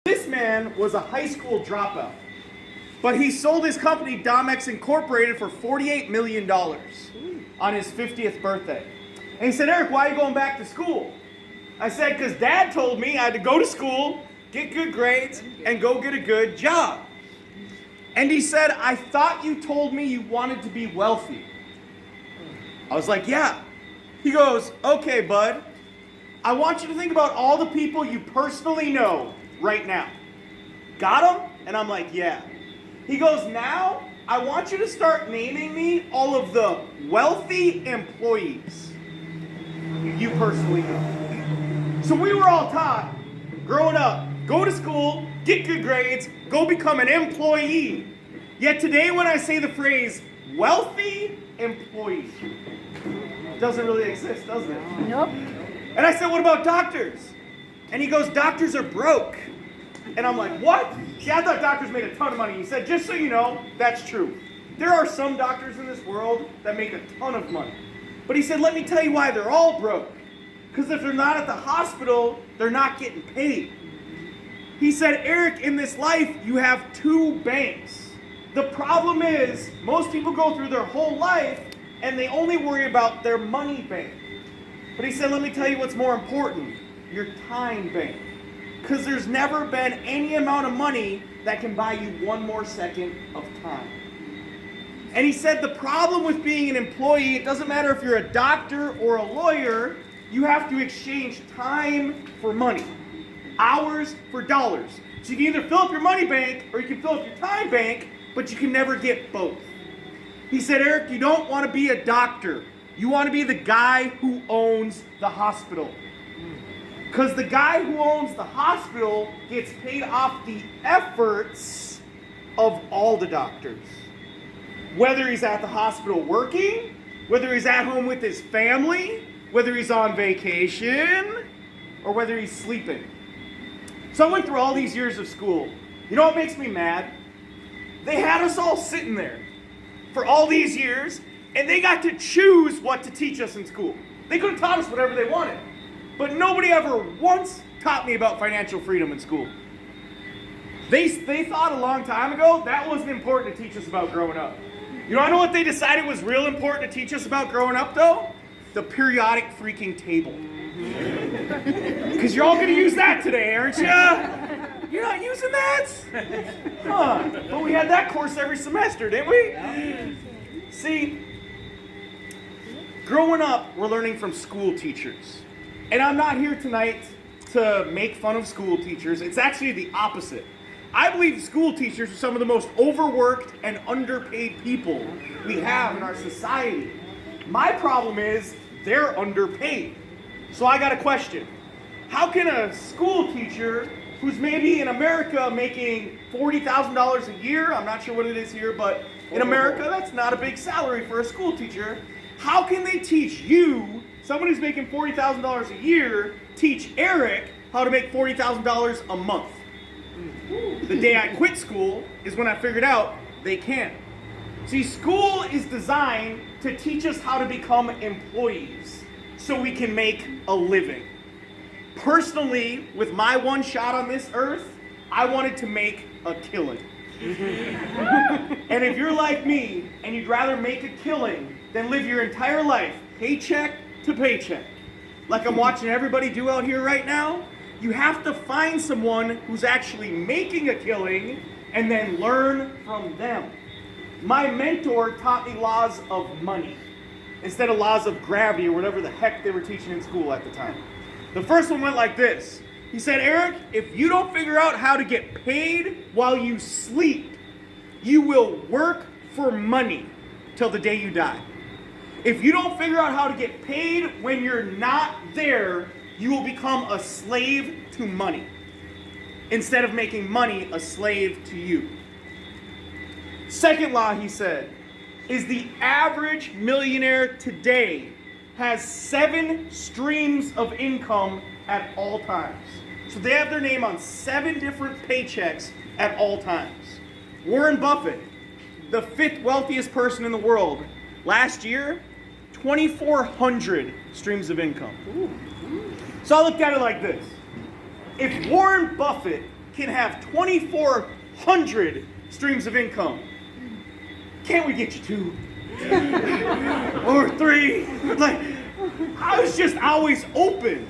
This man was a high school dropout, but he sold his company, Domex Incorporated, for $48 million on his 50th birthday. And he said, Eric, why are you going back to school? I said, because Dad told me I had to go to school, get good grades, and go get a good job. And he said, I thought you told me you wanted to be wealthy. I was like, yeah. He goes, okay, bud, I want you to think about all the people you personally know right now. Got them? And I'm like, yeah. He goes, now I want you to start naming me all of the wealthy employees you personally know. So we were all taught, growing up, go to school, get good grades, go become an employee. Yet today when I say the phrase wealthy employee, it doesn't really exist, does it? Nope. And I said, what about doctors? And he goes, doctors are broke. And I'm like, what? See, I thought doctors made a ton of money. He said, just so you know, that's true. There are some doctors in this world that make a ton of money. But he said, let me tell you why they're all broke. Because if they're not at the hospital, they're not getting paid. He said, Eric, in this life, you have two banks. The problem is, most people go through their whole life and they only worry about their money bank. But he said, let me tell you what's more important, your time bank. Because there's never been any amount of money that can buy you one more second of time. And he said the problem with being an employee, it doesn't matter if you're a doctor or a lawyer, you have to exchange time for money, hours for dollars. So you can either fill up your money bank or you can fill up your time bank, but you can never get both. He said, Eric, you don't want to be a doctor. You want to be the guy who owns the hospital. Because the guy who owns the hospital gets paid off the efforts of all the doctors. Whether he's at the hospital working, whether he's at home with his family, whether he's on vacation, or whether he's sleeping. So I went through all these years of school. You know what makes me mad? They had us all sitting there for all these years, and they got to choose what to teach us in school. They could have taught us whatever they wanted. But nobody ever once taught me about financial freedom in school. They thought a long time ago that wasn't important to teach us about growing up. You know what they decided was real important to teach us about growing up though? The periodic freaking table. Because you're all going to use that today, aren't you? You're not using that? Huh. But we had that course every semester, didn't we? See, growing up, we're learning from school teachers. And I'm not here tonight to make fun of school teachers. It's actually the opposite. I believe school teachers are some of the most overworked and underpaid people we have in our society. My problem is they're underpaid. So I got a question. How can a school teacher who's maybe in America making $40,000 a year, I'm not sure what it is here, but in America that's not a big salary for a school teacher, how can they teach you, someone who's making $40,000 a year, teach Eric how to make $40,000 a month? The day I quit school is when I figured out they can't. See, school is designed to teach us how to become employees so we can make a living. Personally, with my one shot on this earth, I wanted to make a killing. And if you're like me and you'd rather make a killing than live your entire life paycheck to paycheck, like I'm watching everybody do out here right now, you have to find someone who's actually making a killing and then learn from them. My mentor taught me laws of money instead of laws of gravity or whatever the heck they were teaching in school at the time. The first one went like this. He said, Eric, if you don't figure out how to get paid while you sleep, you will work for money till the day you die. If you don't figure out how to get paid when you're not there, you will become a slave to money instead of making money a slave to you. Second law, he said, is the average millionaire today has 7 streams of income at all times. So they have their name on 7 different paychecks at all times. Warren Buffett, the 5th wealthiest person in the world, last year, 2,400 streams of income. So I looked at it like this. If Warren Buffett can have 2,400 streams of income. Can't we get you 2? Or 3? Like, I was just always open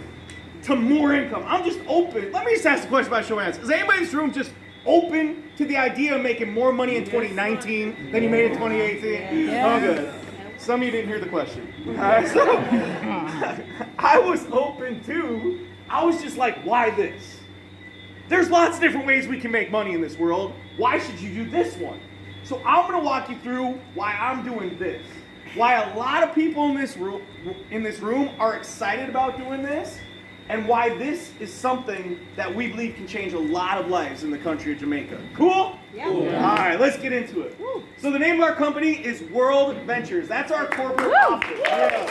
to more income. I'm just open. Let me just ask a question about show of hands. Is anybody in this room just open to the idea of making more money in 2019 than you made in 2018? Yeah. Oh, good. Some of you didn't hear the question. So I was open too. I was just like, why this? There's lots of different ways we can make money in this world. Why should you do this one? So I'm going to walk you through why I'm doing this. Why a lot of people in this room are excited about doing this, and why this is something that we believe can change a lot of lives in the country of Jamaica. Cool? Yeah. Cool. All right, let's get into it. Woo. So the name of our company is World Ventures. That's our corporate office. Yeah.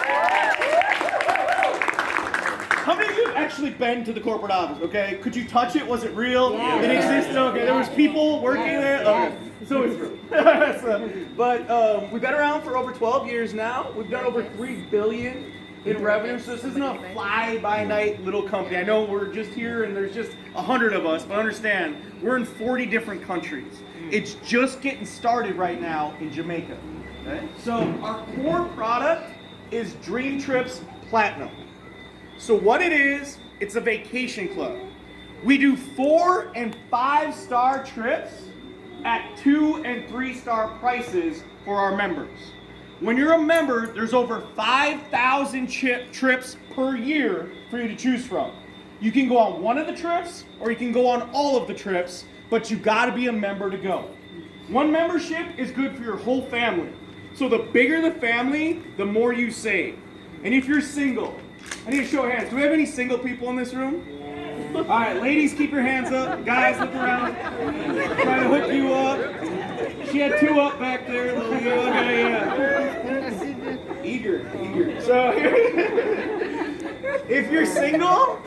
How many of you have actually been to the corporate office? Okay, could you touch it? Was it real? Yeah. It existed? Okay, there was people working there? Okay, so it's real. But we've been around for over 12 years now. We've done over $3 billion in revenue, so this isn't a fly-by-night little company. I know we're just here and there's just 100 of us, but understand, we're in 40 different countries. It's just getting started right now in Jamaica. Okay? So our core product is Dream Trips Platinum. So what it is, it's a vacation club. We do 4- and 5-star trips at 2- and 3-star prices for our members. When you're a member, there's over 5,000 trips per year for you to choose from. You can go on one of the trips, or you can go on all of the trips, but you gotta be a member to go. One membership is good for your whole family. So the bigger the family, the more you save. And if you're single, I need a show of hands. Do we have any single people in this room? All right, ladies, keep your hands up. Guys, look around. Trying to hook you up. She had 2 up back there. Okay, yeah. Eager. So if you're single,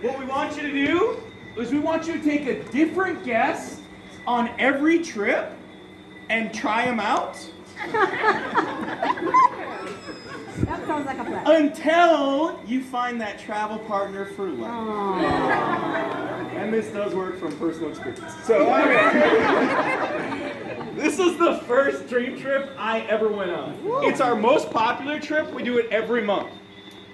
what we want you to do is we want you to take a different guest on every trip and try them out. That sounds like a plan. Until you find that travel partner for life. Aww. And this does work from personal experience. So, this is the first dream trip I ever went on. It's our most popular trip. We do it every month.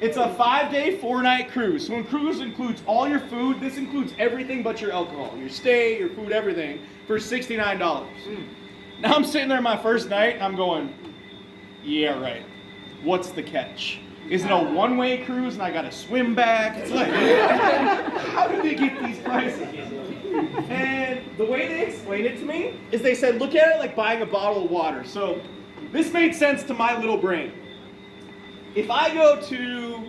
It's a 5-day, 4-night cruise. So, when cruise includes all your food, this includes everything but your alcohol, your stay, your food, everything, for $69. Now, I'm sitting there my first night, and I'm going, yeah, right. What's the catch? Is it a one-way cruise and I gotta swim back? It's like, how do they get these prices? And the way they explained it to me is they said, look at it like buying a bottle of water. So this made sense to my little brain. If I go to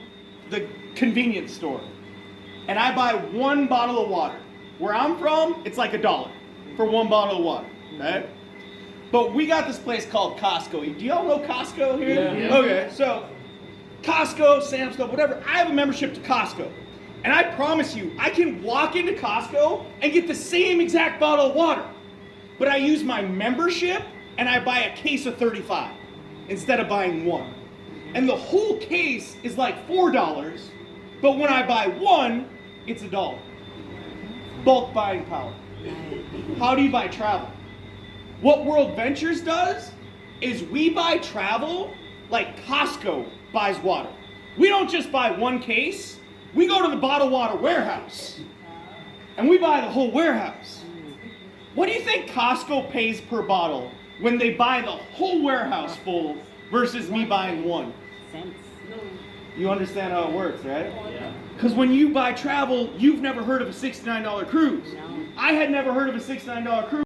the convenience store and I buy 1 bottle of water, where I'm from, it's like $1 for 1 bottle of water, okay? But we got this place called Costco. Do y'all know Costco here? Yeah. Okay, so Costco, Sam's Club, whatever. I have a membership to Costco. And I promise you, I can walk into Costco and get the same exact bottle of water. But I use my membership and I buy a case of 35 instead of buying 1. And the whole case is like $4, but when I buy 1, it's $1. Bulk buying power. How do you buy travel? What World Ventures does is we buy travel like Costco buys water. We don't just buy 1 case. We go to the bottled water warehouse and we buy the whole warehouse. What do you think Costco pays per bottle when they buy the whole warehouse full versus me buying 1? Cents. You understand how it works, right? Yeah. Because when you buy travel, you've never heard of a $69 cruise. No. I had never heard of a $69 cruise.